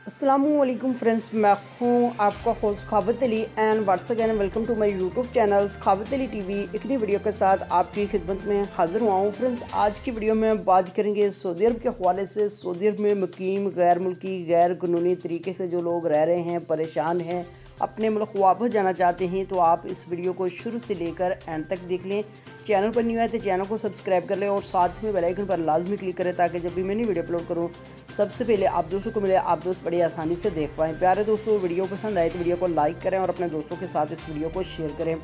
अस्सलामुअलैकुम फ्रेंड्स, मैं हूँ आपका host Khawat Ali and what's again welcome to my YouTube channel Khawat Ali TV. एक नई वीडियो के साथ आपकी खिदमत में हाजिर हुआ हूँ। फ्रेंड्स, आज की वीडियो में बात करेंगे सऊदी अरब के हवाले से। सऊदी अरब में मुकीम गैर मुल्की गैर कानूनी तरीके से जो लोग रह रहे हैं, परेशान हैं, अपने मुल्क वापस जाना चाहते हैं, तो आप इस वीडियो को शुरू से लेकर एंड तक देख लें। चैनल पर न्यू है तो चैनल को सब्सक्राइब कर लें और साथ में बेल आइकन पर लाजमी क्लिक करें ताकि जब भी मैं नई वीडियो अपलोड करूँ सबसे पहले आप दोस्तों को मिले, आप दोस्त बड़ी आसानी से देख पाएँ। प्यारे दोस्तों, वीडियो पसंद आए तो वीडियो को लाइक करें और अपने दोस्तों के साथ इस वीडियो को शेयर करें।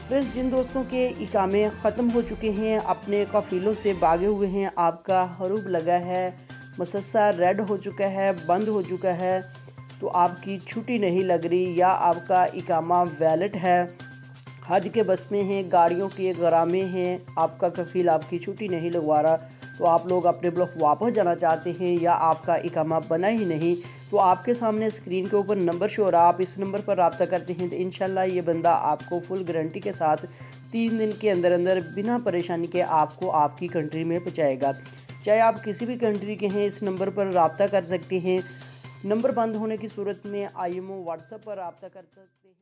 फ्रेंड्स, जिन दोस्तों के इकामे ख़त्म हो चुके हैं, अपने कफ़ीलों से भागे हुए हैं, आपका हरूब लगा है, मसस्सा रेड हो चुका है, बंद हो चुका है, तो आपकी छुट्टी नहीं लग रही या आपका इकामा वैलिड है, हज के बस में हैं, गाड़ियों के गरामे हैं, आपका कफ़ील आपकी छुट्टी नहीं लगवा रहा, तो आप लोग अपने मुल्क वापस जाना चाहते हैं या आपका इकामा बना ही नहीं, तो आपके सामने स्क्रीन के ऊपर नंबर शो हो रहा है। आप इस नंबर पर रब्ता करते हैं तो इंशाल्लाह ये बंदा आपको फुल गारंटी के साथ 3 दिन के अंदर अंदर बिना परेशानी के आपको आपकी कंट्री में पहुँचाएगा। चाहे आप किसी भी कंट्री के हैं, इस नंबर पर रब्ता कर सकते हैं। नंबर बंद होने की सूरत में IMO व्हाट्सएप पर रब्ता कर सकते हैं।